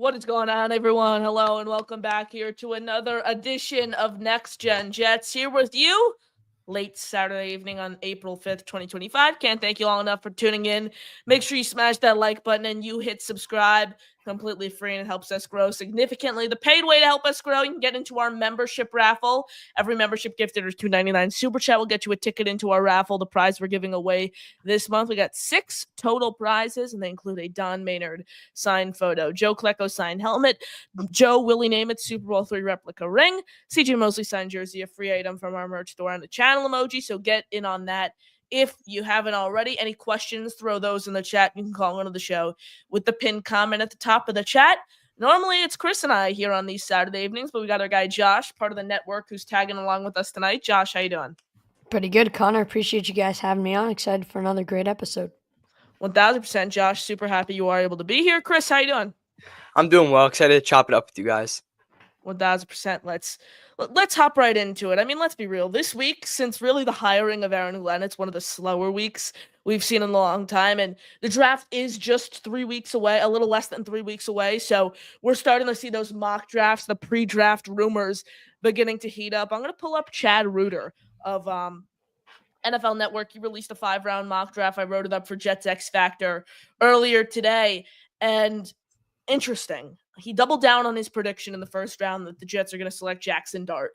What is going on, everyone? Hello, and welcome back here to another edition of Next Gen Jets. Here with you, late Saturday evening on April 5th, 2025. Can't thank you all enough for tuning in. Make sure you smash that like button and you hit subscribe. Completely free, and it helps us grow significantly. The paid way to help us grow, you can get into our membership raffle. Every membership gift is $2.99. Super Chat will get you a ticket into our raffle. The prize we're giving away this month, we got 6 total prizes, and they include a Don Maynard signed photo, Joe Klecko signed helmet, Joe Willie Namath Super Bowl III replica ring, CJ Mosley signed jersey, a free item from our merch store, and the channel emoji. So get in on that if you haven't already. Any questions, throw those in the chat. You can call into the show with the pinned comment at the top of the chat. Normally it's Chris and I here on these Saturday evenings, but we got our guy Josh, part of the network, who's tagging along with us tonight. Josh, how you doing? Pretty good, Connor. Appreciate you guys having me on. Excited for another great episode. 1000%, Josh. Super happy you are able to be here. Chris, how you doing? I'm doing well. Excited to chop it up with you guys. 1000%. Let's hop right into it. I mean, let's be real. This week, since really the hiring of Aaron Glenn, it's one of the slower weeks we've seen in a long time. And the draft is just 3 weeks away, a little less than 3 weeks away. So we're starting to see those mock drafts, the pre-draft rumors beginning to heat up. I'm going to pull up Chad Reuter of NFL Network. He released a 5-round mock draft. I wrote it up for Jets X Factor earlier today. And interesting. He doubled down on his prediction in the first round that the Jets are going to select Jackson Dart,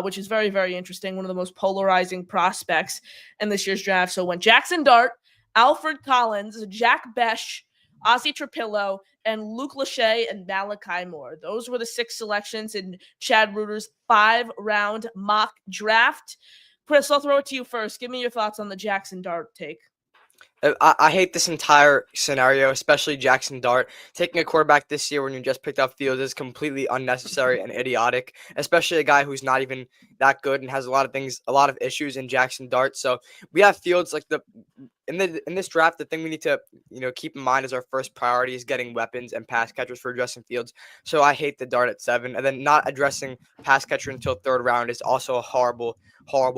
which is very, very interesting. One of the most polarizing prospects in this year's draft. So when Jackson Dart, Alfred Collins, Jack Besh, Ozzie Trapillo, and Luke Lachey and Malachi Moore. Those were the 6 selections in Chad Reuter's 5-round mock draft. Chris, I'll throw it to you first. Give me your thoughts on the Jackson Dart take. I hate this entire scenario, especially Jackson Dart. Taking a quarterback this year when you just picked up Fields is completely unnecessary and idiotic, especially a guy who's not even that good and has a lot of issues in Jackson Dart. So we have Fields in this draft. The thing we need to keep in mind is our first priority is getting weapons and pass catchers for Justin Fields. So I hate the Dart at 7, and then not addressing pass catcher until 3rd round is also a horrible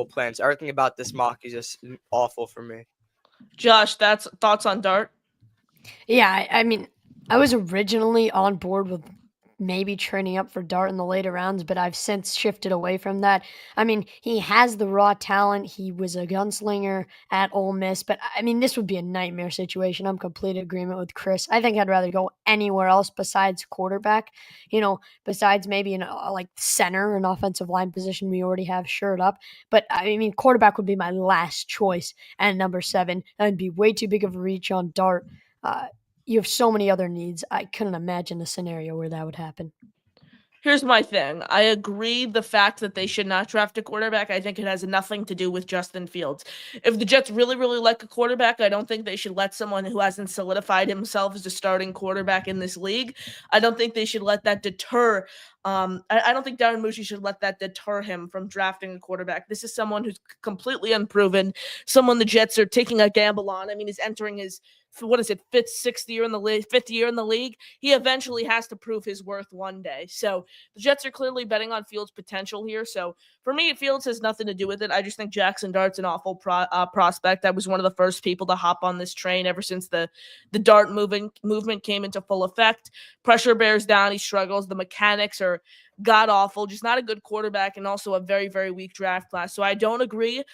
plan. So everything about this mock is just awful for me. Josh, that's thoughts on Dart? Yeah, I mean, I was originally on board with maybe trading up for Dart in the later rounds, but I've since shifted away from that. I mean, he has the raw talent. He was a gunslinger at Ole Miss, but I mean, this would be a nightmare situation. I'm complete agreement with Chris. I think I'd rather go anywhere else besides quarterback, besides maybe like center, an offensive line position we already have shored up. But I mean, quarterback would be my last choice at number 7. That'd be way too big of a reach on Dart. You have so many other needs. I couldn't imagine a scenario where that would happen. Here's my thing. I agree the fact that they should not draft a quarterback. I think it has nothing to do with Justin Fields. If the Jets really, really like a quarterback, I don't think they should let someone who hasn't solidified himself as a starting quarterback in this league. I don't think they should let that deter. I don't think Darren Mushi should let that deter him from drafting a quarterback. This is someone who's completely unproven, someone the Jets are taking a gamble on. I mean, he's entering his fifth year in the league. He eventually has to prove his worth one day. So the Jets are clearly betting on Fields' potential here. So for me, Fields has nothing to do with it. I just think Jackson Dart's an awful prospect. I was one of the first people to hop on this train ever since the Dart movement came into full effect. Pressure bears down. He struggles. The mechanics are god awful, just not a good quarterback, and also a very, very weak draft class. So I don't agree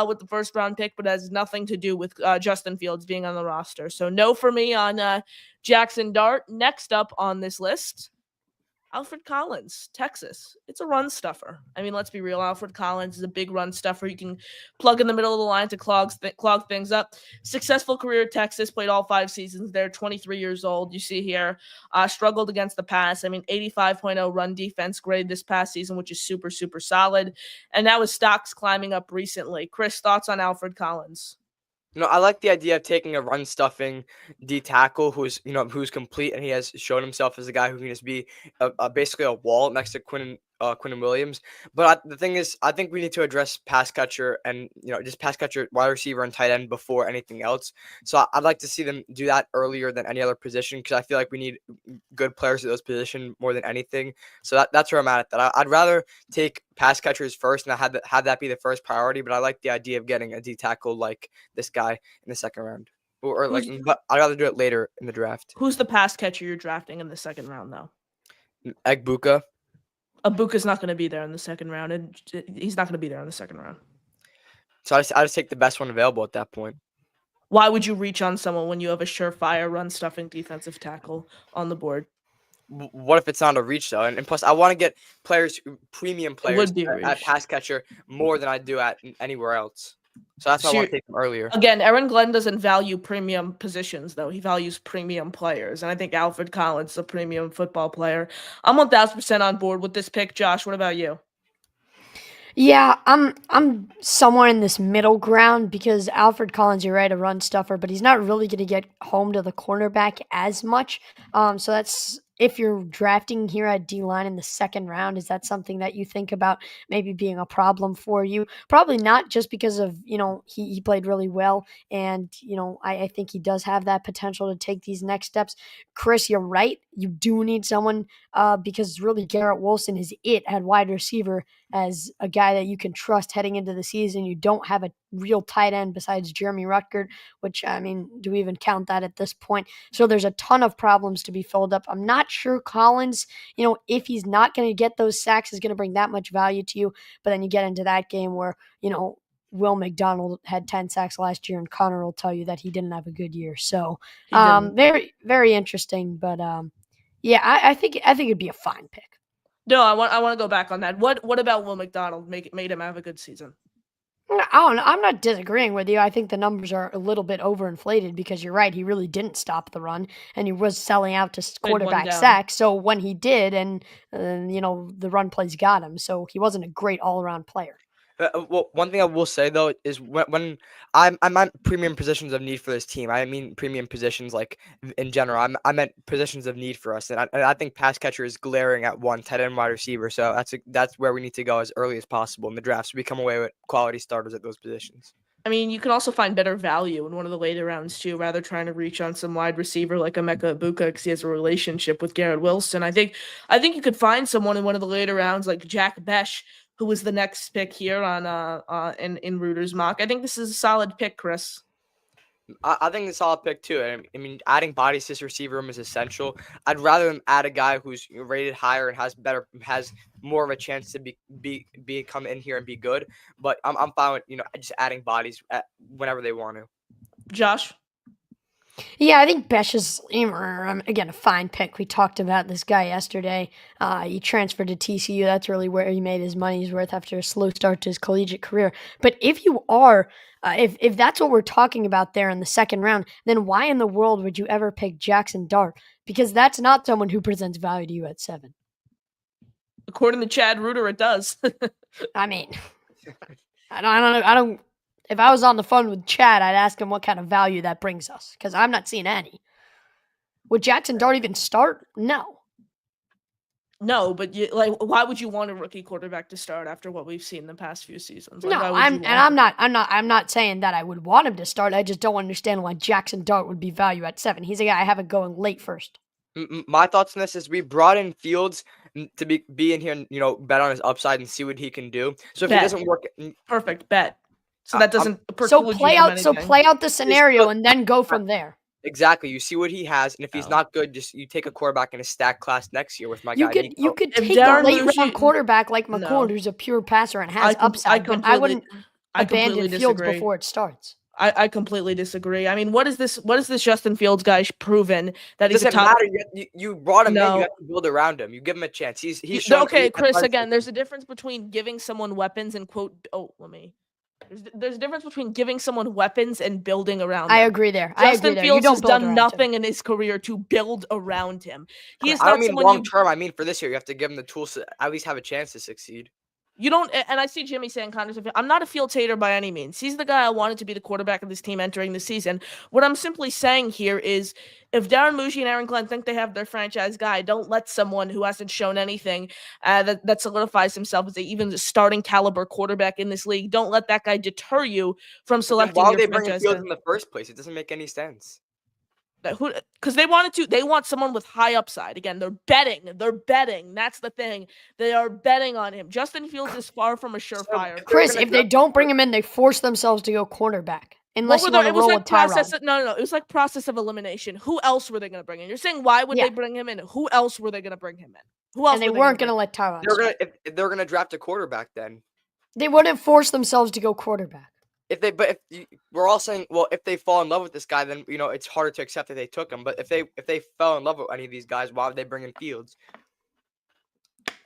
with the 1st round pick, but it has nothing to do with Justin Fields being on the roster. So no for me on Jackson Dart. Next up on this list, Alfred Collins, Texas. It's a run stuffer. I mean, let's be real. Alfred Collins is a big run stuffer. You can plug in the middle of the line to clog things up. Successful career at Texas, played all 5 seasons there, 23 years old. You see here, struggled against the pass. I mean, 85.0 run defense grade this past season, which is super, super solid. And now his stock's climbing up recently. Chris, thoughts on Alfred Collins? I like the idea of taking a run stuffing D tackle who's complete, and he has shown himself as a guy who can just be basically a wall next to Quinnen Williams. But the thing is, I think we need to address pass catcher and just pass catcher, wide receiver, and tight end before anything else. So I'd like to see them do that earlier than any other position, because I feel like we need good players at those positions more than anything. So that's where I'm at that. I'd rather take pass catchers first and have that be the first priority. But I like the idea of getting a D tackle like this guy in the 2nd round. or like, Who's- but I'd rather do it later in the draft. Who's the pass catcher you're drafting in the second round, though? Egbuka. Abuka's not going to be there in the second round, and he's not going to be there in the second round. So I just take the best one available at that point. Why would you reach on someone when you have a surefire run-stuffing defensive tackle on the board? What if it's not a reach though? And plus, I want to get premium players would be a at reach. pass catcher more than I do at anywhere else. So that's why I want to take them earlier. Again, Aaron Glenn doesn't value premium positions, though. He values premium players. And I think Alfred Collins is a premium football player. I'm 1,000% on board with this pick. Josh, what about you? Yeah, I'm somewhere in this middle ground because Alfred Collins, you're right, a run stuffer, but he's not really going to get home to the cornerback as much. So that's if you're drafting here at D-line in the second round, is that something that you think about maybe being a problem for you? Probably not, just because of, he played really well, and I think he does have that potential to take these next steps. Chris, you're right. You do need someone because really Garrett Wilson is it at wide receiver as a guy that you can trust heading into the season. You don't have a real tight end besides Jeremy Rutgert, which, I mean, do we even count that at this point? So there's a ton of problems to be filled up. I'm not sure Collins, if he's not going to get those sacks, is going to bring that much value to you. But then you get into that game where, Will McDonald had 10 sacks last year, and Connor will tell you that he didn't have a good year. So very, very interesting. But yeah, I think it'd be a fine pick. No, I want to go back on that. What about Will McDonald made him have a good season? I'm not disagreeing with you. I think the numbers are a little bit overinflated because you're right. He really didn't stop the run, and he was selling out to quarterback sacks. So when he did, and the run plays got him. So he wasn't a great all-around player. Well, one thing I will say though is when I'm at premium positions of need for this team, I mean premium positions like in general. I meant positions of need for us, and I think pass catcher is glaring at one, tight end, wide receiver. So that's where we need to go as early as possible in the draft, so we come away with quality starters at those positions. I mean, you can also find better value in one of the later rounds too, rather trying to reach on some wide receiver like Emeka Egbuka because he has a relationship with Garrett Wilson. I think you could find someone in one of the later rounds like Jack Besh, who was the next pick here in Reuter's mock. I think this is a solid pick, Chris. I think it's a solid pick too. I mean, adding bodies to this receiver room is essential. I'd rather them add a guy who's rated higher and has more of a chance to be come in here and be good. But I'm fine with just adding bodies whenever they want to. Josh. Yeah, I think Besh is, again, a fine pick. We talked about this guy yesterday. He transferred to TCU. That's really where he made his money's worth after a slow start to his collegiate career. But if you are, if that's what we're talking about there in the second round, then why in the world would you ever pick Jackson Dart? Because that's not someone who presents value to you at 7. According to Chad Reuter, it does. I mean, I don't. If I was on the phone with Chad, I'd ask him what kind of value that brings us, because I'm not seeing any. Would Jackson Dart even start? No. No, but why would you want a rookie quarterback to start after what we've seen in the past few seasons? No, I'm not saying that I would want him to start. I just don't understand why Jackson Dart would be value at 7. He's a guy I have it going late first. My thoughts on this is we brought in Fields to be in here and bet on his upside and see what he can do. So if it doesn't work, perfect bet. So that doesn't play out the scenario and then go from there. Exactly. You see what he has, and if he's not good, just you take a quarterback in a stack class next year with my guy. You could take a late round quarterback like McCord, who's a pure passer and has upside. But I wouldn't abandon Fields before it starts. I completely disagree. I mean, what is this Justin Fields guy proven that he's a top? Doesn't matter. You brought him in. You have to build around him. You give him a chance. He's okay, Chris. Again, there's a difference between giving someone weapons and There's a difference between giving someone weapons and building around them. I agree there. Justin Fields has done nothing in his career to build around him. I don't mean long term. I mean for this year, you have to give him the tools to at least have a chance to succeed. You don't, and I see Jimmy saying, I'm not a Fields hater by any means. He's the guy I wanted to be the quarterback of this team entering the season. What I'm simply saying here is, if Darren Muji and Aaron Glenn think they have their franchise guy, don't let someone who hasn't shown anything that solidifies himself as even a starting caliber quarterback in this league, don't let that guy deter you from selecting your franchise guy. Why would they bring Fields in the first place? It doesn't make any sense. Because they want someone with high upside. Again, they're betting. That's the thing. They are betting on him. Justin Fields is far from a surefire. Chris, if they don't bring him in, they force themselves to go cornerback. unless you What were want they, to it was roll like with process. Tyrod. No, it was like process of elimination. Who else were they going to bring in? You're saying why would Yeah. they bring him in? Who else were they going to bring him in? Who else? And they were weren't going gonna to let Tyrod They're gonna start. if they're gonna draft a quarterback then. They wouldn't force themselves to go quarterback. We're all saying, well, if they fall in love with this guy, then it's harder to accept that they took him. But if they fell in love with any of these guys, why would they bring in Fields?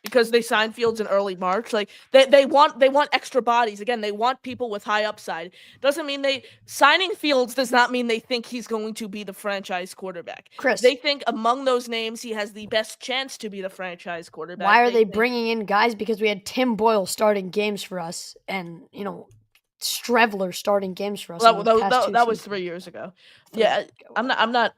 Because they signed Fields in early March. Like they want extra bodies. Again, they want people with high upside. Doesn't mean signing Fields does not mean they think he's going to be the franchise quarterback. Chris, They think among those names he has the best chance to be the franchise quarterback. why are they think- bringing in guys? Because we had Tim Boyle starting games for us, and Strevler starting games for us. in the past two That was seasons. 3 years ago. 3 Yeah, years ago.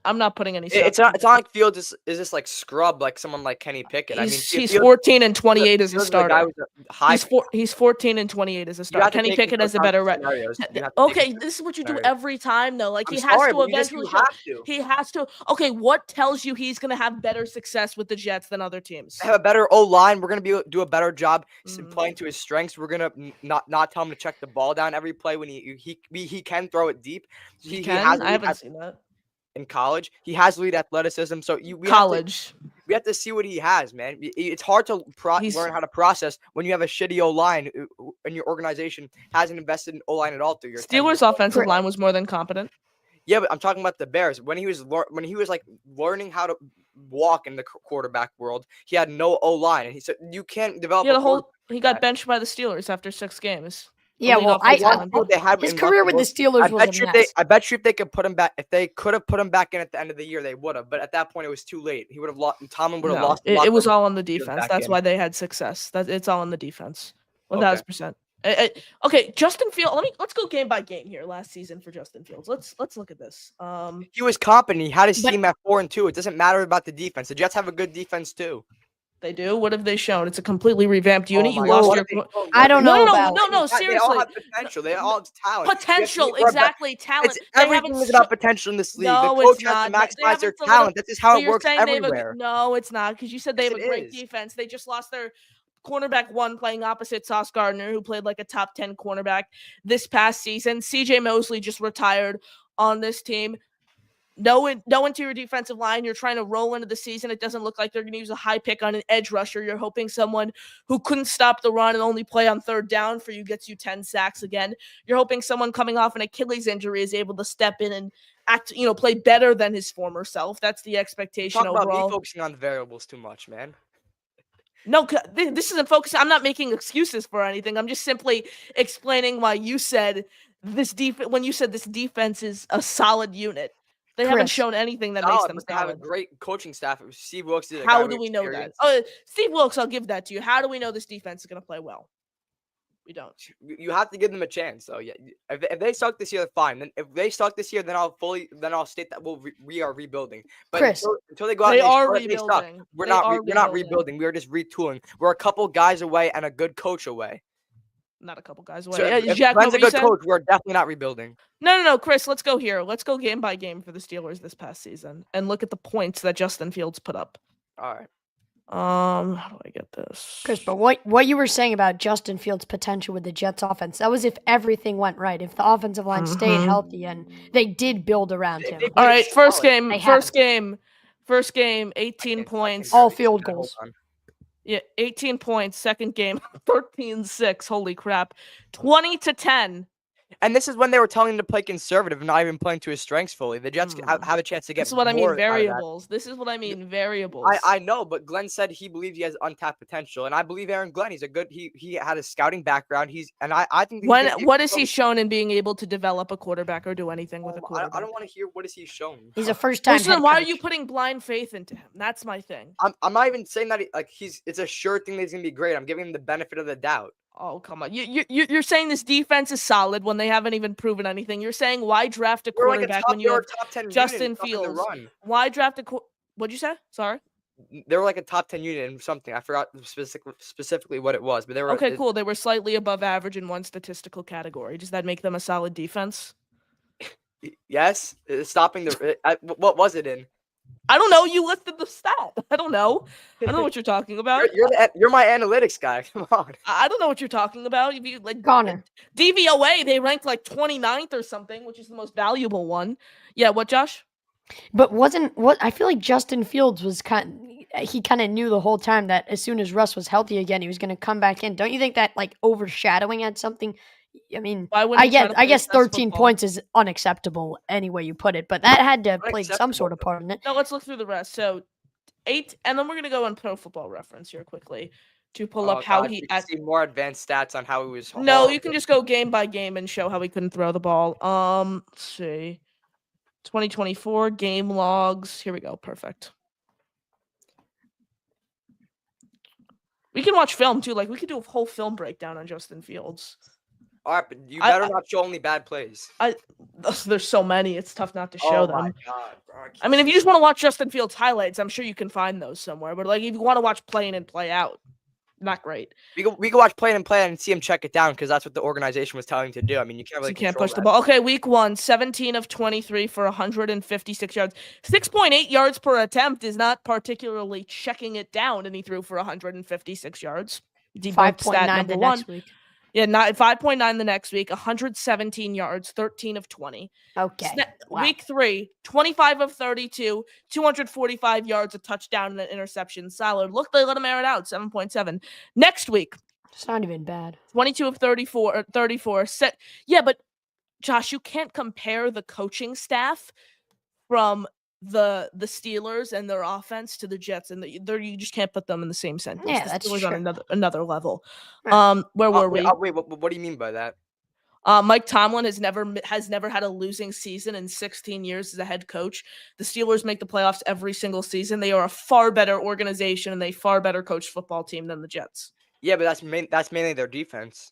I'm not putting any. It's stock not like Fields is this like scrub like someone like Kenny Pickett. He's Fields, 14 and 28 as a Fields is a guy starter. with a high. He's 14 and 28 as a You starter. have to Kenny take into Pickett has a account better the record. scenarios. You have to take Okay, into this is what you do scenarios. every time though. Like I'm he has sorry, to but you just- eventually you have to. he has to. Okay, what tells you he's going to have better success with the Jets than other teams? Have a better O line. We're gonna do a better job Mhm. playing to his strengths. We're gonna not tell him to check the ball down every play when he can throw it deep. He has I haven't seen that. in college. He has elite athleticism. So College. we have to see what he has, man. It's hard to learn how to process when you have a shitty O line and your organization hasn't invested in O line at all through your Steelers' tenure. offensive line was more than competent. Yeah, but I'm talking about the Bears. When he was like learning how to walk in the quarterback world, he had no O line, and he said you can't develop. He got benched by the Steelers after 6 games. Yeah, league well, offensive line. They had his in career with the Russell Steelers was a mess. I bet you if they could put him back, if they could have put him back in at the end of the year, they would have. But at that point, it was too late. He would have lost. Tomlin would have No, lost. it was all on the him defense. back That's in. why they had success. It's all on the defense. Okay. 1000%. Okay, Justin Fields. Let's go game by game here. Last season for Justin Fields. Let's look at this. He was competent. He had his But- team at 4-2. It doesn't matter about the defense. The Jets have a good defense too. They do. What have they shown? It's a completely revamped unit. Oh you my lost God. your I don't know about- No, They all seriously. have potential. They all have talent. Potential, We're exactly. Talent. It's They everything haven't is about sho- potential in this league. No, the it's coach has to not. They maximize their haven't talent. This is how But it you're works saying they have everywhere. no, it's not, because you said they Yes, have a it great is. defense. They just lost their cornerback one playing opposite Sauce Gardner, who played like a top 10 cornerback this past season. CJ Mosley just retired on this team. No interior defensive line. You're trying to roll into the season. It doesn't look like they're going to use a high pick on an edge rusher. You're hoping someone who couldn't stop the run and only play on third down for you gets you 10 sacks again. You're hoping someone coming off an Achilles injury is able to step in and play better than his former self. That's the expectation Talk about overall. me focusing on the variables too much, man. No, this isn't focusing. I'm not making excuses for anything. I'm just simply explaining why you said this defense. When you said this defense is a solid unit, they haven't Chris. shown anything that makes Solid, them but they have a solid. great coaching staff. Steve Wilkes is a guy How with do we know that? experience. Oh, Steve Wilkes, I'll give that to you. How do we know this defense is going to play well? We don't. You have to give them a chance, though. Yeah, if they suck this year, fine. Then if they suck this year, then I'll state that we are rebuilding. But Chris. until they go out, They and are show that they suck, rebuilding. we're They not are we're not rebuilding. rebuilding. We're just retooling. We're a couple guys away and a good coach away. Not a couple guys away. So if Jack, Glenn's what a were you good saying? coach, we're definitely not rebuilding. No, Chris, let's go here. Let's go game by game for the Steelers this past season and look at the points that Justin Fields put up. All right. How do I get this? Chris, but what you were saying about Justin Fields' potential with the Jets offense, that was if everything went right. If the offensive line stayed Mhm. healthy and they did build around him. All right, first solid. game, They first haven't. game, 18 points. All barely field see that. Hold goals. on. Yeah, 18 points. Second game, 13-6. Holy crap. 20-10. And this is when they were telling him to play conservative and not even playing to his strengths fully. The Jets have a chance to get This is what I mean, more out of that. variables. This is what I mean, variables. I know, but Glenn said he believes he has untapped potential, and I believe Aaron Glenn. He's a good. He had a scouting background. I think. What is he shown in being able to develop a quarterback or do anything with a quarterback? I don't want to hear what is he shown. He's a first-time Listen, head why are coach. you putting blind faith into him? That's my thing. I'm not even saying that it's a sure thing that he's gonna be great. I'm giving him the benefit of the doubt. Oh, come on. You're saying this defense is solid when they haven't even proven anything. You're saying why draft a We're like a quarterback top, when you they're have a top 10 Justin unit in stopping the Fields? run. Why draft a what'd you say? Sorry. They were like a top 10 unit in something. I forgot specifically what it was, but they were Okay, cool. They were slightly above average in one statistical category. Does that make them a solid defense? Yes, stopping the. What was it in? I don't know. You listed the stat. I don't know. I don't know what you're talking about. You're my analytics guy. Come on. I don't know what you're talking about. If you like Connor. DVOA, they ranked like 29th or something, which is the most valuable one. Yeah, what, Josh? But I feel like Justin Fields was he kind of knew the whole time that as soon as Russ was healthy again, he was going to come back in. Don't you think that like overshadowing had something? I mean, Why wouldn't he try to I play guess his best 13 football? points is unacceptable any way you put it, but that had to play some sort of Unacceptable. part in it. No, let's look through the rest. So 8, and then we're gonna go on Pro Football Reference here quickly to pull up how he. You can see more advanced stats on how he was. No, horrible. you can just go game by game and show how he couldn't throw the ball. Let's see. 2024 game logs. Here we go. Perfect. We can watch film too. Like we could do a whole film breakdown on Justin Fields. All right, but you better not show only bad plays. There's so many. It's tough not to show Oh them. my god, bro, I mean, if you just want to watch Justin Fields highlights, I'm sure you can find those somewhere. But like, if you want to watch play in and play out, not great. we can watch play and play and see him check it down because that's what the organization was telling him to do. I mean, you can't really. You can't control push the that. ball. Okay, week 1, 17 of 23 for 156 yards. 6.8 yards per attempt is not particularly checking it down, and he threw for 156 yards. Debunked stat 5.9 number the 1. next week. Yeah, 5.9 the next week, 117 yards, 13 of 20. Okay. Wow. Week 3, 25 of 32, 245 yards, a touchdown, and an interception. Solid. Look, they let him air it out, 7.7. Next week, It's not even bad. 22 of 34. Yeah, but Josh, you can't compare the coaching staff from the Steelers and their offense to the Jets, and you just can't put them in the same sentence. Yeah, the that's Steelers true. on another level. Right. Where were we? Wait, what do you mean by that? Mike Tomlin has never had a losing season in 16 years as a head coach. The Steelers make the playoffs every single season. They are a far better organization and a far better coached football team than the Jets. Yeah, but that's mainly their defense.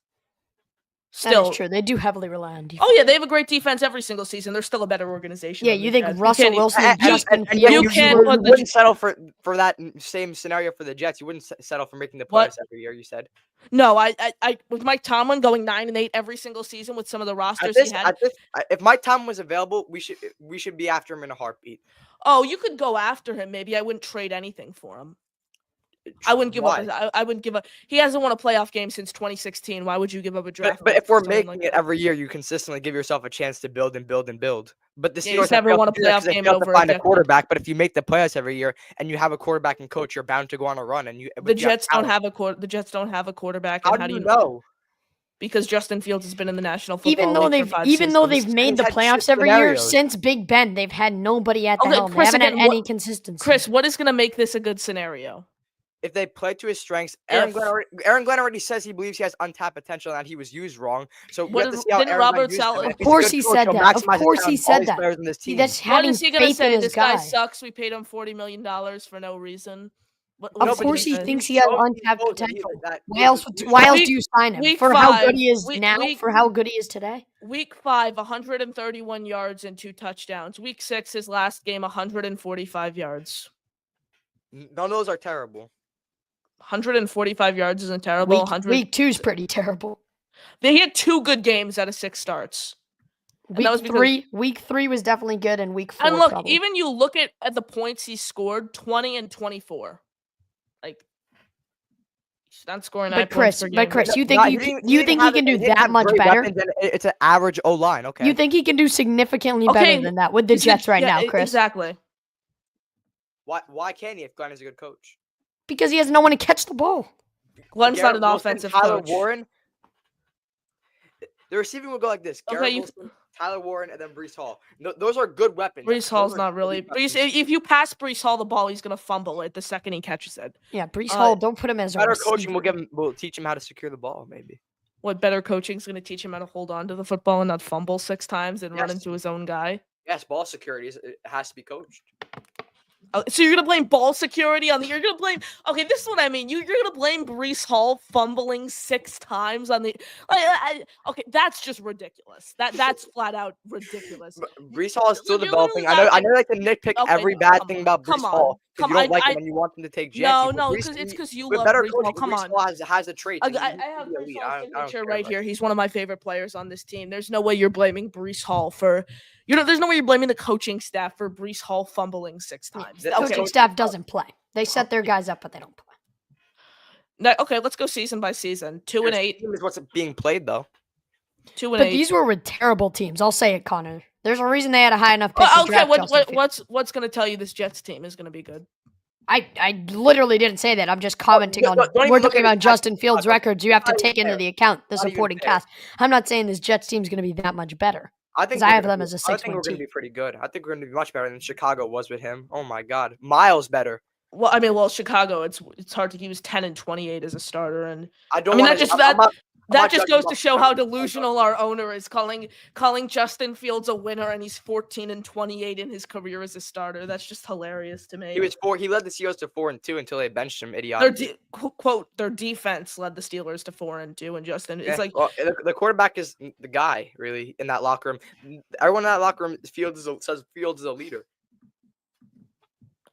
Still, that is true. They do heavily rely on defense. oh yeah, they have a great defense every single season. They're still a better organization. Yeah, than you the think Jets. Russell can't even- Wilson and- and Justin and Fields? yet you can't put the wouldn't settle for that same scenario for the Jets. You wouldn't settle for making the What? playoffs every year. You said No, I with Mike Tomlin going 9-8 every single season with some of the rosters he had. if Mike Tomlin was available, we should be after him in a heartbeat. Oh, you could go after him. Maybe I wouldn't trade anything for him. I wouldn't give Why? up. I wouldn't give up. He hasn't won a playoff game since 2016. Why would you give up a draft? But pick if we're for someone making like it that? every year, you consistently give yourself a chance to build and build and build. But the Yeah, he's Steelers have never failed won to a do that 'cause playoff they game failed in to over a find a decade. quarterback. But if you make the playoffs every year and you have a quarterback and coach, you're bound to go on a run. And The Jets don't have a The Jets don't have a quarterback. How And do you know? Because Justin Fields has been in the National Football Even though League for 5 even though seasons. they've made the had shit playoffs every year scenarios. since Big Ben, they've had nobody at the Okay, helm. Chris, they haven't again, had what- any consistency. Chris, what is going to make this a good scenario? If they play to his strengths, If- Aaron Glenn already says he believes he has untapped potential and he was used wrong. So we What have to did- see how didn't Aaron Glenn Robert uses him. Saleh- If Of he's a course good he coach, said he'll that. Of maximize the course talent he of all said these that. players in this See, team. that's What having is he going to faith in say? his This guy guy. sucks. We paid him $40 million for no reason. What Of is he course gonna he say? thinks he has Shows untapped that he- potential. that Why he else? was used Why wrong. else Week- do you sign him? week For how 5, good he is week- now, week- for how good he is today. Week 5, 131 yards and 2 touchdowns. Week 6, his last game, 145 yards. None of those are terrible. 145 yards isn't terrible. Week, 100. week 2 is pretty terrible. He had 2 good games out of 6 starts. Week that was because- 3 was definitely good, and week 4 And look, probably. even you look at the points he scored, 20 and 24. Like, he's not scoring 9 But Chris, points per game. you think you think he can do that much better? It's an average O line. Okay. You think he can do significantly Okay, better than that with the He's a- Jets right yeah, now, Chris? Exactly. Why can't he if Glenn is a good coach? Because he has no one to catch the ball. Glenn's not Garrett an Wilson, offensive Tyler coach. Warren. The receiving will go like this: Garrett Okay, Wilson, Tyler Warren, and then Brees Hall. Those are good weapons. Brees Hall's not really. Brees, If you pass Brees Hall the ball, he's gonna fumble it the second he catches it. Yeah, Brees Uh, Hall, don't put him as a better receiver. coaching will teach him how to secure the ball. Maybe. What better coaching is gonna teach him how to hold on to the football and not fumble 6 times and run Yes. into his own guy? Yes, ball security it has to be coached. So you're gonna blame ball security on the? You're gonna blame? Okay, this is what I mean. You're gonna blame Brees Hall fumbling 6 times on the? Okay, that's just ridiculous. That's flat out ridiculous. Brees Hall is still You're developing. literally I know. I like to nitpick Okay, every no, bad come thing on, about come Brees on. Hall. because you don't like him and you want them to take chances. No, But because it's because you with love better Brees Hall. coaching, Come Brees on. Hall has the traits. I have He's Brees elite. Hall's I don't signature care right about here. He's one of my favorite players on this team. There's no way you're blaming Brees Hall for, there's no way you're blaming the coaching staff for Brees Hall fumbling 6 times. The Coaching Okay, staff doesn't play. They set their guys up, but they don't play. okay, let's go season by season. 2 and This 8, team is what's being played though. 2 and But 8. these were with terrible teams. I'll say it, Connor. There's a reason they had a high enough pick Well, to okay, draft Justin Fields. what's going to tell you this Jets team is going to be good? I literally didn't say that. I'm just commenting on. don't even We're look talking at about it. Justin Fields' records. You have to Not even take into fair. the account the Not even supporting fair. cast. I'm not saying this Jets team's going to be that much better. I think 'Cause I we're have gonna them be- as a I think 6-win we're going to team. be pretty good. I think we're going to be much better than Chicago was with him. Oh my God, miles better. Well, Chicago, it's hard to. He was 10 and 28 as a starter, and I don't. I mean, wanna, that just I'm that not- I'm that not just judging goes him to off show the how record, delusional our owner is, calling Justin Fields a winner, and he's 14 and 28 in his career as a starter. That's just hilarious to me. He led the Steelers to 4-2 until they benched him. Their Idiotic. quote their defense led the Steelers to 4-2, and Justin, it's like, well, the quarterback is the guy really in that locker room. Everyone in that locker room says Fields is a leader.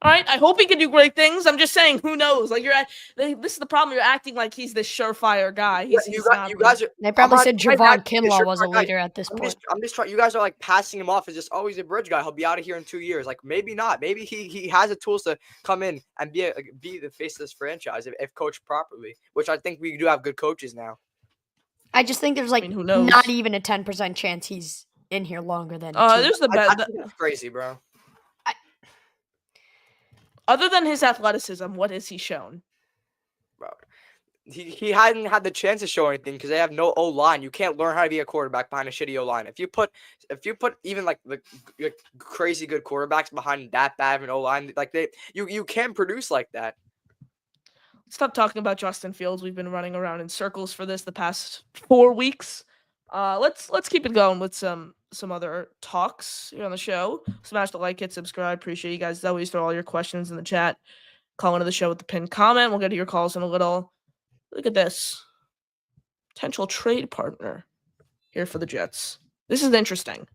all right, I hope he can do great things. I'm just saying, who knows? Like this is the problem. You're acting like he's this surefire guy. He's not. You guys are. They probably I'm said not trying to Javon act like a Kinlaw was a surefire guy. leader at this point. I'm just trying. You guys are like passing him off as just he's a bridge guy. He'll be out of here in 2 years. Like maybe not. Maybe he has the tools to come in and be the face of this franchise if coached properly. Which I think we do have good coaches now. I just think there's who knows? not even a 10% chance he's in here longer than. 2 There's the I best. think it's crazy, bro. Other than his athleticism, what has he shown? Bro. He hadn't had the chance to show anything because they have no O line. You can't learn how to be a quarterback behind a shitty O line. If you put even like the crazy good quarterbacks behind that bad of an O line, like you can't produce like that. Stop talking about Justin Fields. We've been running around in circles for this the past 4 weeks. Let's keep it going with some other talks here on the show. Smash the like, hit subscribe. Appreciate you guys as always. Throw all your questions in the chat. Call into the show with the pinned comment. We'll get to your calls in a little. Look at this. Potential trade partner here for the Jets. This is interesting.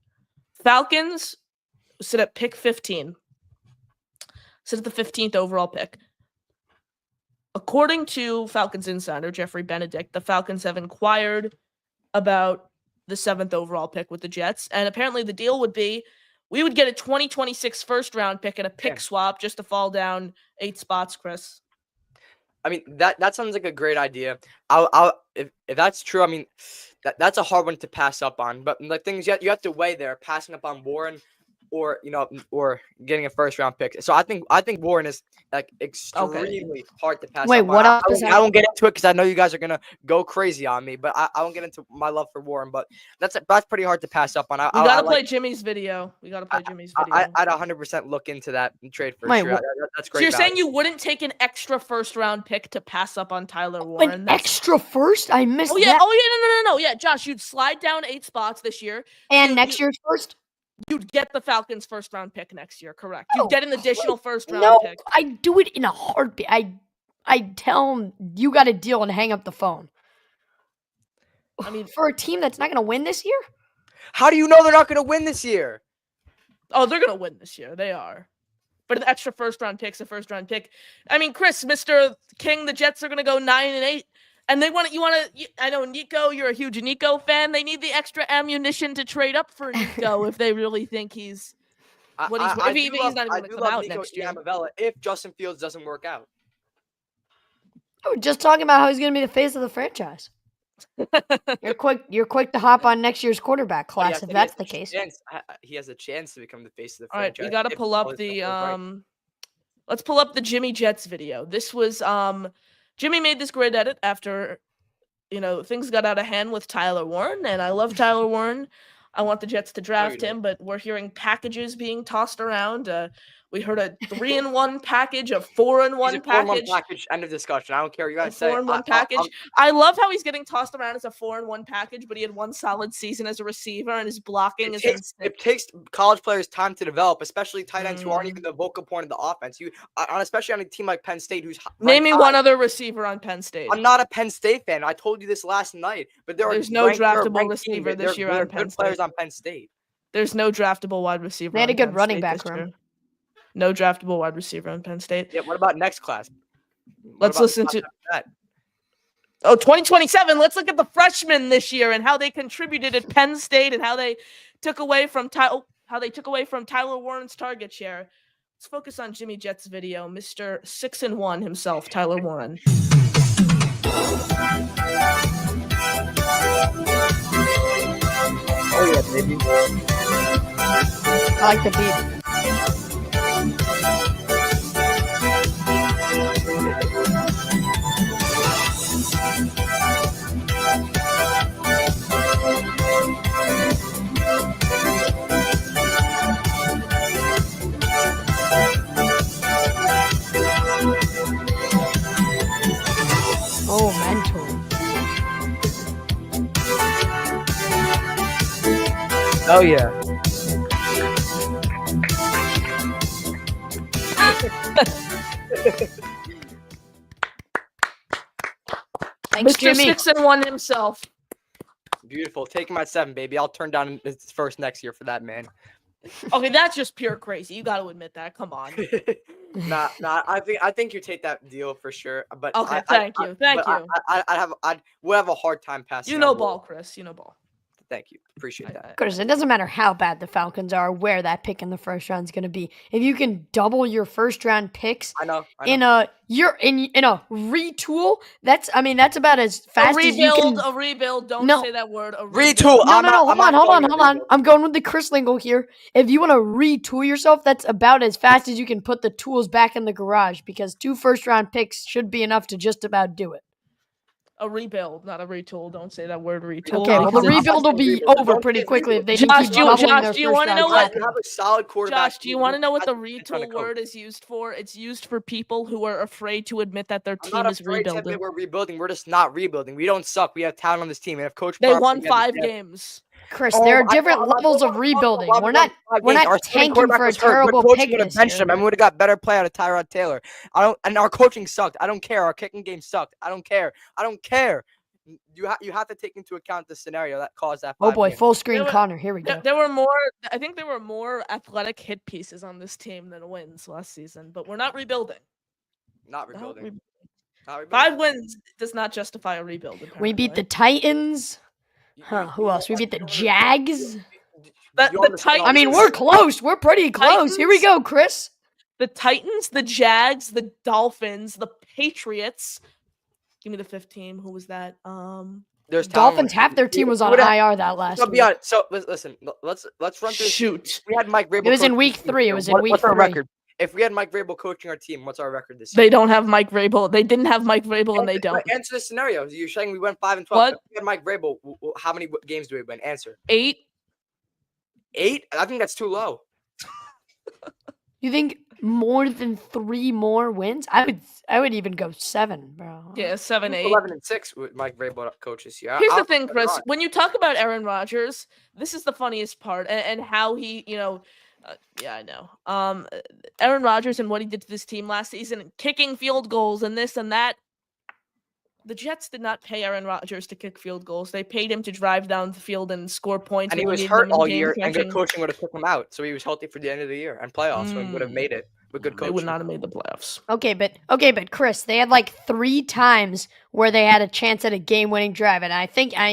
Falcons sit at pick 15. Sit at the 15th overall pick. According to Falcons insider Jeffrey Benedict, the Falcons have inquired about the 7th overall pick with the Jets, and apparently the deal would be we would get a 2026 first-round pick and a pick swap just to fall down 8 spots, Chris. I mean, that sounds like a great idea. If that's true, I mean, that's a hard one to pass up on. But the thing is, you have to weigh there, passing up on Warren or getting a first-round pick. So I think Warren is like extremely hard to pass Wait, up what on. else? I won't get into it because I know you guys are gonna go crazy on me. But I won't get into my love for Warren. But that's pretty hard to pass up on. We gotta play Jimmy's video. We gotta play Jimmy's video. I'd 100% look into that trade for Wait, sure. That's great. So you're saying value. you wouldn't take an extra first-round pick to pass up on Tyler Warren? An extra first? I missed Oh yeah. that. Oh yeah. No. Yeah, Josh, you'd slide down 8 spots this year. And next year's first? You'd get the Falcons' first-round pick next year. Correct. You'd Oh, get an additional first-round No, pick. I do it in a heartbeat. I tell him you got a deal and hang up the phone. I mean, for a team that's not going to win this year? How do you know they're not going to win this year? Oh, they're gonna win this year. They are. But an extra first-round pick's a first-round pick. I mean, Chris, Mr. King, the Jets are gonna go 9-8. And they want to. I know Nico. You're a huge Nico fan. They need the extra ammunition to trade up for Nico if they really think he's what he's. If he's not even going to come out Nico next year. Iamaleava if Justin Fields doesn't work out. We're just talking about how he's going to be the face of the franchise. You're quick to hop on next year's quarterback class if that's the case. He has a chance to become the face of the All right, franchise. we got to pull up the Let's pull up the Jimmy Jets video. This was Jimmy made this great edit after things got out of hand with Tyler Warren, and I love Tyler Warren. I want the Jets to draft him, but we're hearing packages being tossed around. We heard a 3-in-1 package, a 4-in-1 package. 4-in-1 package. End of discussion. I don't care what you guys say. 4-in-1 package. I love how he's getting tossed around as a 4-in-1 package, but he had one solid season as a receiver, and his blocking is insane. It takes college players time to develop, especially tight ends who aren't even the vocal point of the offense. Especially on a team like Penn State, who's name me one other receiver on Penn State. I'm not a Penn State fan. I told you this last night, but there's no draftable receiver this year on Penn State. Players on Penn State. There's no draftable wide receiver. They had a good Penn running State back this room. year. No draftable wide receiver in Penn State. Yeah. What about next class? What Let's about listen the to. class after that? Oh, 2027. Let's look at the freshmen this year and how they contributed at Penn State and how they took away from Tyler Warren's target share. Let's focus on Jimmy Jet's video, Mr. 6-1 himself, Tyler Warren. Oh yeah, baby. I like the beat. Oh, mentor. Oh yeah. Thanks, Mr. Jimmy. 6-1 himself. Beautiful. Take him at 7, baby. I'll turn down his first next year for that, man. Okay, that's just pure crazy. You got to admit that. Come on. Nah. I think you take that deal for sure. But Okay, thank you. We'll have a hard time passing. You on know Will. ball, Chris. You know ball. Thank you. Appreciate that. Because it doesn't matter how bad the Falcons are, where that pick in the first round is going to be. If you can double your first round picks I know. in a retool, that's about as fast as you can. A rebuild. Don't No. say that word. A Retool. No, I'm hold not calling on. it rebuild. I'm going with the Chris lingo here. If you want to retool yourself, that's about as fast as you can put the tools back in the garage because 2 first round picks should be enough to just about do it. A rebuild, not a retool. Don't say that word retool. Okay, well, the I'm not rebuild will saying be rebuild. over Don't pretty say quickly if they rebuild. can keep Josh, doubling Josh, their do you first wanna round know what- capital. You have a solid quarterback. Josh, do you want to know what the That's a ton of retool coach. word is used for? It's used for people who are afraid to admit that their I'm team not is afraid to admit rebuilding. we're rebuilding. We're just not rebuilding. We don't suck. We have talent on this team. And if Coach They Parker- won we have- 5 we have- games. Chris, Oh, there I are know, different I'm not levels talking of about rebuilding. Rob We're Rob not Rob we're Gaines. not Our starting tanking quarterback for a was hurt. Good terrible coaching pick would have this benched year. him, and we would have got better play out of Tyrod Taylor. And our coaching sucked. I don't care. Our kicking game sucked. I don't care. You have to take into account the scenario that caused that. Oh 5 boy, games. full screen There were- Connor. Here we go. There were more. I think there were more athletic hit pieces on this team than wins last season. But we're not rebuilding. Not Not rebuilding. re- Not rebuilding. 5 wins does not justify a rebuild. We beat the apparently. Titans. You- Huh, you- who you else? We don't- beat the you don't- Jags. The you understand Titans- I mean, all we're this. close. We're pretty close. Here we Titans? go, Chris. The Titans, the Jags, the Dolphins, the Patriots. Give me the 5th team. Who was that? There's talent Dolphins, on the half team. their team was We on would've- IR that last So week. be honest. So listen. Let's run through. Shoot. We had Mike Vrabel. It was in coaching week this 3. It year. was in week What's our 3. record? If we had Mike Vrabel coaching our team, what's our record this year? They don't have Mike Vrabel. They didn't have Mike Vrabel, and they don't. Answer the scenario. You're saying we went 5 and 12. What? If we had Mike Vrabel, how many games do we win? Answer. 8. 8? I think that's too low. You think more than 3 more wins? I would even go 7, bro. Yeah, 7, 8. 11 and 6 with Mike Vrabel coaches. Yeah. Here's the I'll- thing, Chris. on. When you talk about Aaron Rodgers, this is the funniest part, and how he, yeah, I know. Aaron Rodgers and what he did to this team last season, kicking field goals and this and that. The Jets did not pay Aaron Rodgers to kick field goals. They paid him to drive down the field and score points. And he when was you needed hurt them in all game year, and good crunching. coaching would have took him out. So he was healthy for the end of the year and playoffs. So he would have made it with good They coaching. would not have made the playoffs. Okay, but Chris, they had like 3 times where they had a chance at a game-winning drive, and I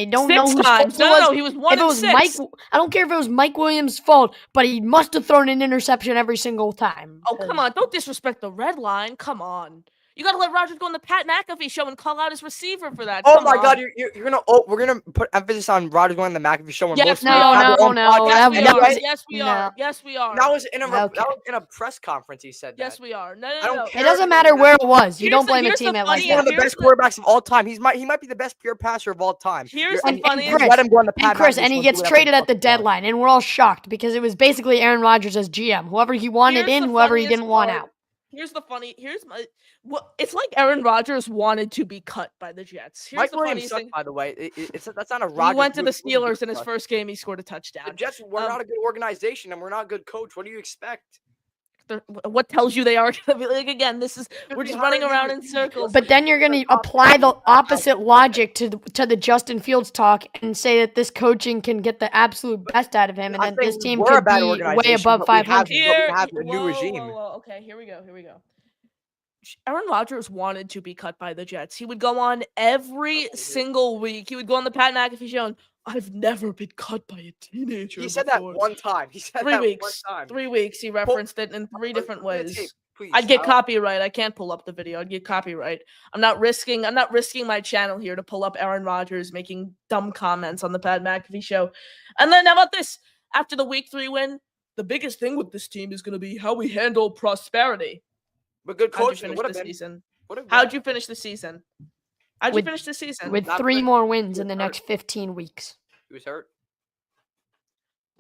don't know 6 whose times. fault it was. No, he was 1 If it and was 6. I don't care if it was Mike Williams' fault, but he must have thrown an interception every single time. Oh, come on. Don't disrespect the red line. Come on. You got to let Rodgers go on the Pat McAfee show and call out his receiver for that. Oh Come my on. God! You're gonna. We're gonna put emphasis on Rodgers going to the McAfee show. When Yes, most we people are. have their own No, podcast. Yes, that we And that are. was- Yes, we No. are. Yes, we are. That was in a Okay. that was in a press conference. He said that. Yes, we are. No, no, I don't no. care. It doesn't matter where it was. You Here's don't the- blame a here's the team that like funny- He's one of the Here's best the- quarterbacks of all time. He might be the best pure passer of all time. Here's And- the and funniest. Chris- Let him go on the And Pat Chris, McAfee and he show, gets do whatever traded the at the fuck he wants. deadline, and we're all shocked because it was basically Aaron Rodgers as GM. Whoever he wanted Here's in, the whoever he funniest didn't want part. out. It's like Aaron Rodgers wanted to be cut by the Jets. Here's Mike the Williams funniest sucked, thing. by the way. That's not a He Rodgers. went to the move. He was Steelers in his good. first game. He scored a The touchdown. Jets were not a good organization, and we're not a good coach. What do you expect? What tells you they are going to be like? Again, we're just running around in circles. But then you're going to apply the opposite logic to the Justin Fields talk and say that this coaching can get the absolute best out of him, and I'm that this saying team we're a could bad be way organization, above but we have- 500. we have a new regime. Whoa. Okay, here we go. Aaron Rodgers wanted to be cut by the Jets. He would go on every single week. He would go on the Pat McAfee show and, I've never been cut by a teenager. He said that before." one time. He said 3 that weeks. one time. 3 weeks. He referenced it in 3 different Look at the tape, ways. please. I'd get I- copyright. I can't pull up the video. I'd get copyright. I'm not risking my channel here to pull up Aaron Rodgers making dumb comments on the Pat McAfee show. And then how about this? After the week 3 win, the biggest thing with this team is going to be how we handle prosperity. But good How'd you coaching. finish Would the have been. season? Would've been. How'd you finish the season? How'd you With- finish the season? With Not 3 good. more wins in the Hurt. next 15 weeks. He was hurt.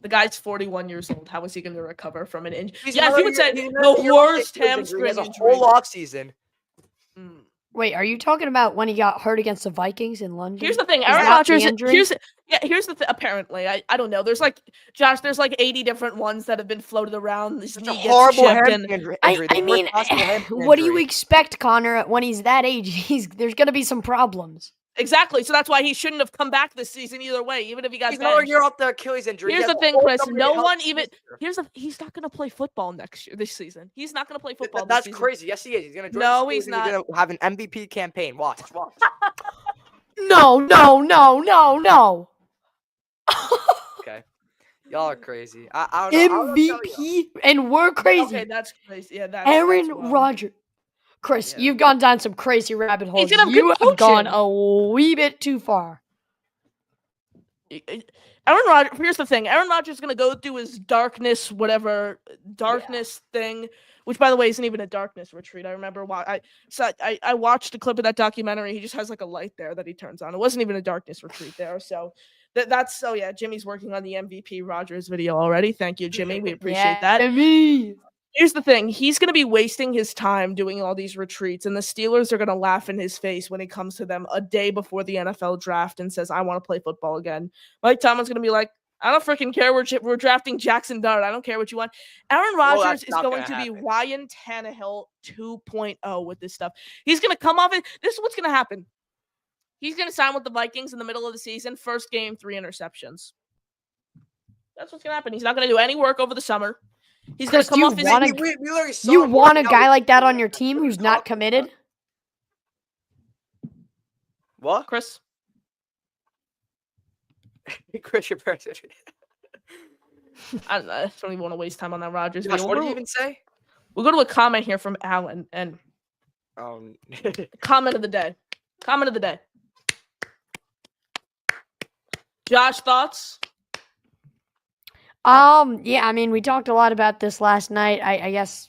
The guy's 41 years old. How is he going to recover from an injury? He's Yes, you would say the worst hamstring He has a injury. whole off season. Mm. Wait, are you talking about when he got hurt against the Vikings in London? Here's the thing, Is Aaron that the Rodgers. injury? Here's the thing. Apparently, I don't know. There's like Josh. There's like 80 different ones that have been floated around. This Such knee a gets horrible chipped and- hamstring injury. I the worst mean, possible hamstring what do you injury. expect, Connor? When he's that age, there's going to be some problems. Exactly. So that's why he shouldn't have come back this season either way, even if he got He's another benched. year off the Achilles injury. He Here's has the a thing, whole Chris. summer No to help one him even. this year. He's not going to play football this season. He's not going to play football. That's this season. crazy. Yes, he is. He's gonna join No, the Steelers he's and not. gonna have an MVP campaign. Watch. No. Okay. Y'all are crazy. I don't know. I don't know what to tell you. MVP, and we're crazy. Okay, that's crazy. Yeah, that's Aaron wild. Rodgers. Chris, Yeah. you've gone down some crazy rabbit holes. gonna have You good have gone coaching. a wee bit too far. Aaron Rodgers. Here's the thing. Aaron Rodgers is gonna go through his darkness thing, which by the way isn't even a darkness retreat. I remember why I watched a clip of that documentary. He just has like a light there that he turns on. It wasn't even a darkness retreat there. So that's yeah. Jimmy's working on the MVP Rodgers video already. Thank you, Jimmy. We appreciate that. Me. Here's the thing. He's going to be wasting his time doing all these retreats, and the Steelers are going to laugh in his face when he comes to them a day before the NFL draft and says, I want to play football again. Mike Tomlin's going to be like, I don't freaking care. We're drafting Jackson Dart. I don't care what you want. Aaron Well, Rodgers that's is not going gonna to be happen. Ryan Tannehill 2.0 with this stuff. He's going to come off it. This is what's going to happen. He's going to sign with the Vikings in the middle of the season. First game, 3 interceptions. That's what's going to happen. He's not going to do any work over the summer. He's going Chris, to come you off his wanna- We literally saw You him want a work guy out. like that on your team who's not committed? What? Chris. Chris, your president. I don't even want to waste time on that Rodgers Josh, video. what did you even say? We'll go to a comment here from Alan and comment of the day. Comment of the day. Josh, thoughts? Yeah, I mean, we talked a lot about this last night. I guess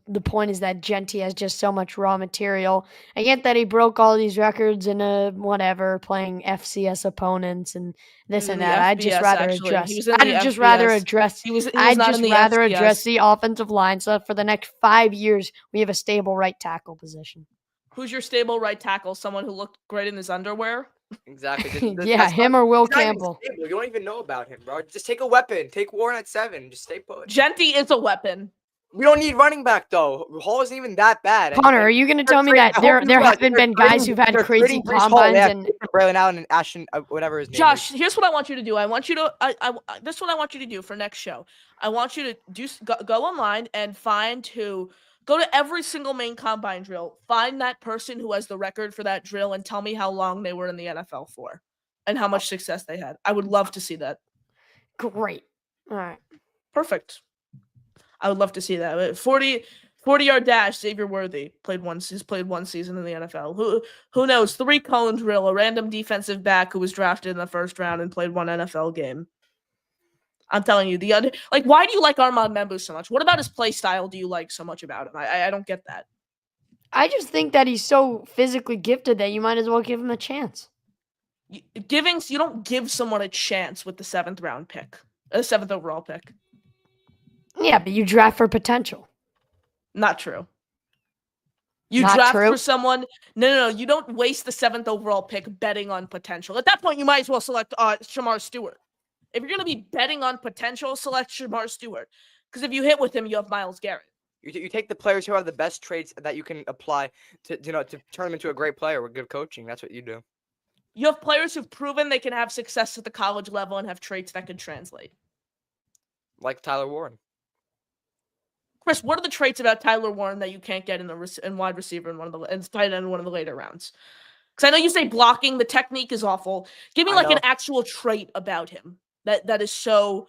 the point is that Genty has just so much raw material. I get that he broke all these records in whatever, playing FCS opponents and this in and the that. I'd FBS, just rather actually. address. He was in I'd the just rather FBS. address. He was I'd not just in the rather FBS. address the offensive line. So for the next 5 years, we have a stable right tackle position. Who's your stable right tackle? Someone who looked great in his underwear? Exactly. Yeah, that's him not- or Will he's not even Campbell. stable. You don't even know about him, bro. Just take a weapon. Take Warren at 7. Just stay put. Genty is a weapon. We don't need running back though. Hall isn't even that bad. Connor, are you going to tell me that there haven't been guys who've had crazy combines and Braylon Allen and Ashton, whatever his name Josh, is. here's what I want you to do. I want you to this is what I want you to do for next show. I want you to go online and go to every single main combine drill. Find that person who has the record for that drill and tell me how long they were in the NFL for and how much success they had. I would love to see that. great. All right. Perfect. I would love to see that. 40-yard dash, Xavier Worthy he's played one season in the NFL. Who knows? 3-cone drill, a random defensive back who was drafted in the first round and played one NFL game. I'm telling you, why do you like Armand Membu so much? What about his play style do you like so much about him? I don't get that. I just think that he's so physically gifted that you might as well give him a chance. You don't give someone a chance with the 7th round pick, a 7th overall pick. Yeah, but you draft for potential. Not true. You Not draft true? for someone. No. You don't waste the 7th overall pick betting on potential. At that point, you might as well select Shamar Stewart. If you're going to be betting on potential, select Shamar Stewart. Because if you hit with him, you have Myles Garrett. You take the players who have the best traits that you can apply to to turn them into a great player with good coaching. That's what you do. You have players who've proven they can have success at the college level and have traits that can translate. Like Tyler Warren. Chris, what are the traits about Tyler Warren that you can't get in wide receiver in tight end in one of the later rounds? Because I know you say blocking, the technique is awful. Give me like an actual trait about him that is so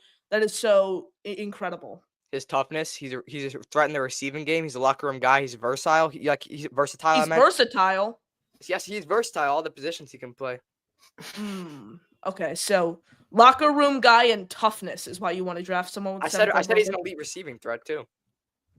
incredible. His toughness. He's a threat in the receiving game. He's a locker room guy. He's versatile. He's versatile. He's versatile. Yes, he's versatile. All the positions he can play. Okay, so locker room guy and toughness is why you want to draft someone with I said he's an elite receiving threat too.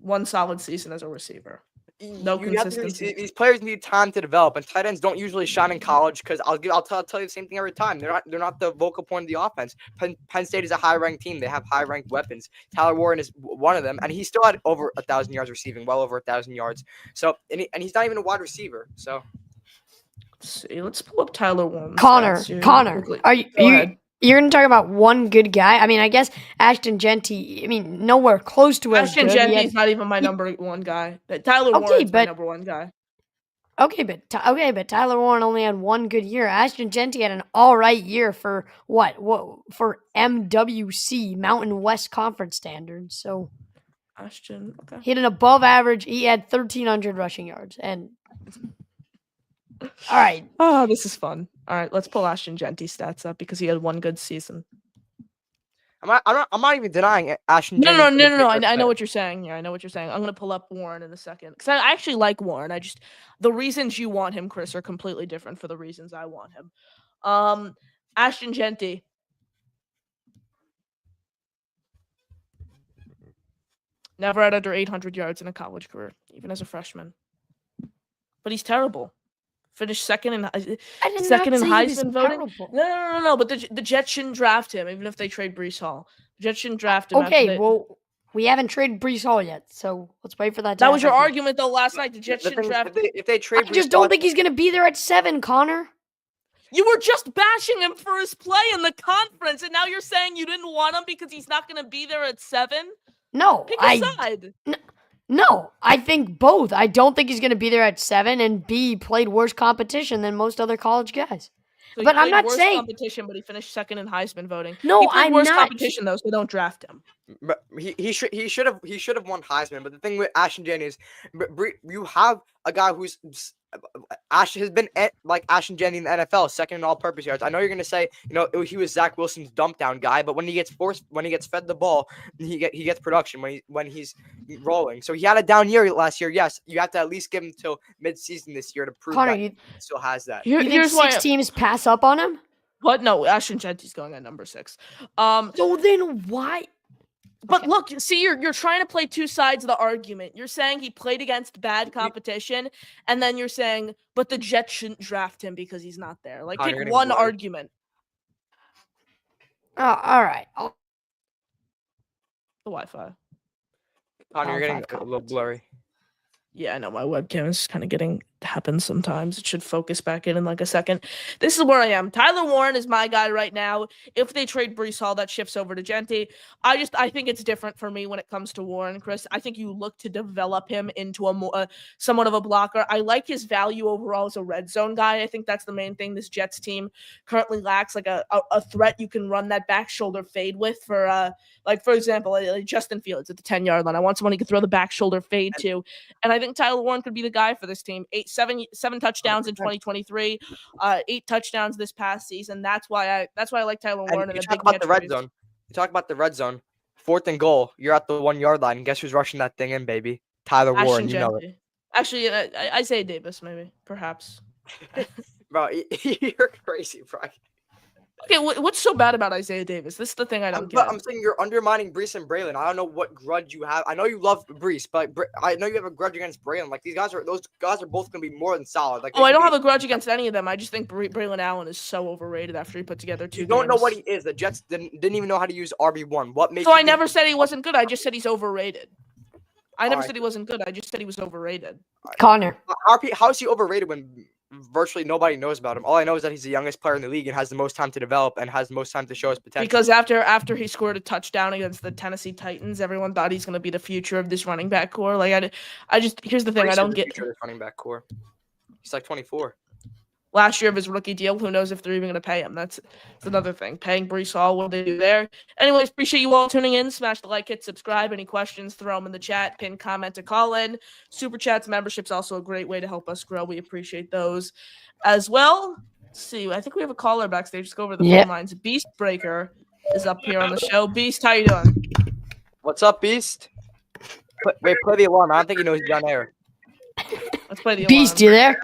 One solid season as a receiver. No consistency. These players need time to develop, and tight ends don't usually shine in college because I'll tell you the same thing every time. They're not the vocal point of the offense. Penn State is a high-ranked team. They have high-ranked weapons. Tyler Warren is one of them, and he still had over 1,000 yards receiving, well over 1,000 yards. So and he's not even a wide receiver. So let's pull up Tyler Warren. Connor, you're going to talk about one good guy? I mean, I guess Ashton Jeanty, nowhere close to as good. Ashton Jeanty is not even my number one guy. Tyler Warren is my number one guy. Okay, but Tyler Warren only had one good year. Ashton Jeanty had an all right year for what for MWC, Mountain West Conference standards. So Ashton, okay. He had an above average. He had 1,300 rushing yards. And all right. Oh, this is fun. All right, let's pull Ashton Jeanty's stats up because he had one good season. I'm not even denying Ashton. No. I know what you're saying. Yeah, I know what you're saying. I'm gonna pull up Warren in a second because I actually like Warren. The reasons you want him, Chris, are completely different for the reasons I want him. Ashton Jeanty. Never had under 800 yards in a college career, even as a freshman. But he's terrible. Finished second in Heisman voting. No. But the Jets shouldn't draft him, even if they trade Breece Hall. The Jets shouldn't draft him. Okay, well, we haven't traded Breece Hall yet, so let's wait for that. That was your argument though last night. The Jets shouldn't draft him. If they trade, I just don't think he's going to be there at 7, Connor. You were just bashing him for his play in the conference, and now you're saying you didn't want him because he's not going to be there at 7. No, pick a side. No, I think both. I don't think he's going to be there at 7, and B, played worse competition than most other college guys. So but I'm not saying competition, but he finished second in Heisman voting. No, he played I'm worse not. competition though, so don't draft him. But he should have won Heisman. But the thing with Ashton Jeanty is, you have a guy who's has been like Ashton Jeanty in the NFL, second in all-purpose yards. I know you're gonna say, he was Zach Wilson's dump down guy, but when he gets fed the ball, he gets production when he's rolling. So he had a down year last year. Yes, you have to at least give him till mid-season this year to prove Connor, that he still has that. You think 6 teams pass up on him? What? No, Ashton Jeanty's going at number 6. So then why? But look, see, you're trying to play two sides of the argument. You're saying he played against bad competition, and then you're saying, but the Jets shouldn't draft him because he's not there. Like, pick one argument. Oh, all right. The Wi-Fi. Connor, you're getting a little blurry. Yeah, I know my webcam is kind of happens sometimes. It should focus back in like a second. This is where I am. Tyler Warren is my guy right now. If they trade Breece Hall, that shifts over to Jeanty. I think it's different for me when it comes to Warren, Chris. I think you look to develop him into a somewhat of a blocker. I like his value overall as a red zone guy. I think that's the main thing this Jets team currently lacks, like a threat you can run that back shoulder fade with for for example, like Justin Fields at the 10-yard line. I want someone who can throw the back shoulder fade to. And I think Tyler Warren could be the guy for this team. 7 touchdowns in 2023, 8 touchdowns this past season. That's why I like Tyler Warren. And you talk about the red zone. You talk about the red zone. 4th and goal. You're at the 1-yard line. And guess who's rushing that thing in, baby? Tyler Warren. You know it. Actually, Isaiah Davis, maybe, perhaps. Bro, you're crazy, bro. Okay, what's so bad about Isaiah Davis? This is the thing I don't get. I'm saying you're undermining Breece and Braylon. I don't know what grudge you have. I know you love Breece, but I know you have a grudge against Braylon. Like those guys are both gonna be more than solid. Like, I don't have a grudge against any of them. I just think Braylon Allen is so overrated after he put together 2 games. You don't know what he is. The Jets didn't even know how to use RB1. What makes? So I never said he wasn't good. I just said he's overrated. I never said he wasn't good. I just said he was overrated. Connor, how is he overrated when virtually nobody knows about him. All I know is that he's the youngest player in the league and has the most time to develop and has the most time to show his potential. Because after he scored a touchdown against the Tennessee Titans, everyone thought he's going to be the future of this running back core. Like I just here's the thing, I don't get this running back core. He's like 24. Last year of his rookie deal. Who knows if they're even going to pay him? That's another thing. Paying Breece Hall, what do they do there? Anyways, appreciate you all tuning in. Smash the like, hit subscribe. Any questions, throw them in the chat. Pin comment to call in. Super chats, memberships, also a great way to help us grow. We appreciate those as well. Let's see, I think we have a caller backstage. Let's go over the phone lines. Beast Breaker is up here on the show. Beast, how you doing? What's up, Beast? Wait, play the alarm. I don't think he knows he's on air. Let's play the Beast, alarm. you there?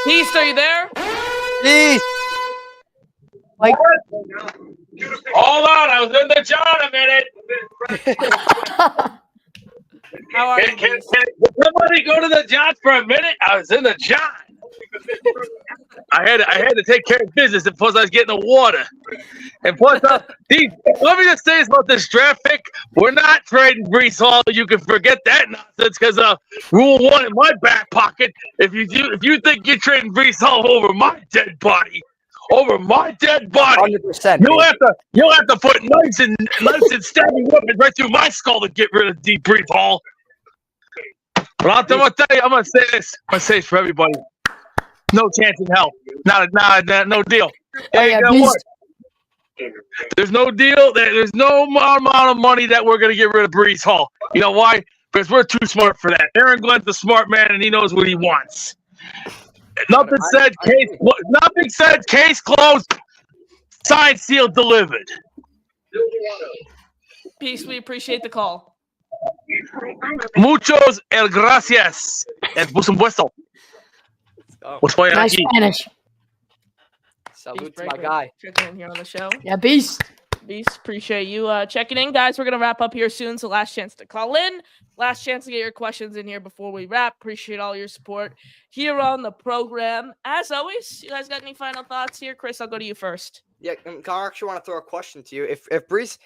Beast, are you there? Beast! Like, Hold on, I was in the John a minute. How are you? Can Beast? somebody go to the John for a minute? I was in the John. I had to take care of business, and plus I was getting the water. And plus, let me just say this about this draft pick: we're not trading Breece Hall. You can forget that nonsense because rule 1 in my back pocket. If you think you're trading Breece Hall over my dead body, 100%. you'll have to put knives and stabbing weapons right through my skull to get rid of deep Breece Hall. But I'm gonna tell you, I'm gonna say this. I'm gonna say this for everybody. No chance in hell. No deal. Hey, yeah, you know Beast. what? There's no deal. There's no amount of money that we're going to get rid of Breece Hall. You know why? Because we're too smart for that. Aaron Glenn's a smart man, and he knows what he wants. Nothing said. Case closed. Signed, sealed, delivered. Beast, we appreciate the call. Muchos gracias. And por supuesto. Oh, What's going on nice aquí? Spanish. salute Beast to my Breaker guy. checking in here on the show. Yeah, Beast. Beast, appreciate you checking in, guys. We're gonna wrap up here soon, so last chance to call in, last chance to get your questions in here before we wrap. Appreciate all your support here on the program. As always, you guys got any final thoughts here? Chris, I'll go to you first. Yeah, I actually want to throw a question to you. If Breece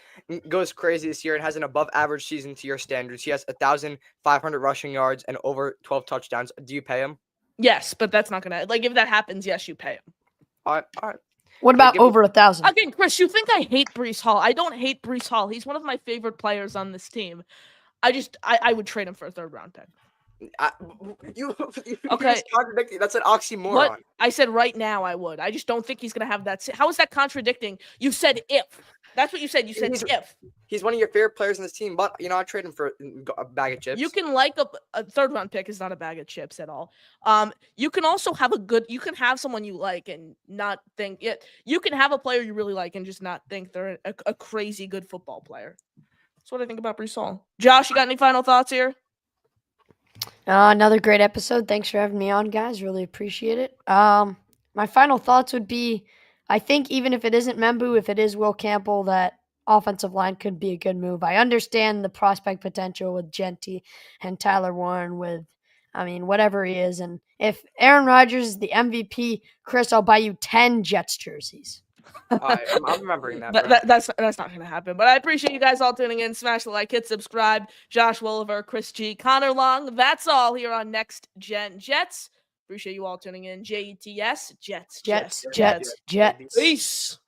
goes crazy this year and has an above average season to your standards, he has 1,500 rushing yards and over 12 touchdowns. Do you pay him? Yes, but that's not gonna if that happens. Yes, you pay him. All right. What about give me- over 1,000? Again, Chris, you think I hate Breece Hall? I don't hate Breece Hall. He's one of my favorite players on this team. I would trade him for a 3rd round pick. You Okay. just contradicting. That's an oxymoron. What I said right now, I would. I just don't think he's gonna have that. How is that contradicting? You said if. That's what you said. You said He's- if. He's one of your favorite players in this team, but I'd trade him for a bag of chips. You can like a 3rd round pick is not a bag of chips at all. You can also have you can have someone you like and not think it. You can have a player you really like and just not think they're a crazy good football player. That's what I think about Breece Hall. Josh, you got any final thoughts here? Another great episode. Thanks for having me on, guys. Really appreciate it. My final thoughts would be, I think even if it isn't Membu, if it is Will Campbell, that offensive line could be a good move. I understand the prospect potential with Genty and Tyler Warren whatever he is. And if Aaron Rodgers is the MVP, Chris, I'll buy you 10 Jets jerseys. All right, I'm remembering that. bro. That's not going to happen. But I appreciate you guys all tuning in. Smash the like, hit subscribe. Josh Williver, Chris G, Connor Long. That's all here on Next Gen Jets. Appreciate you all tuning in. JETS, Jets. Jets. Peace.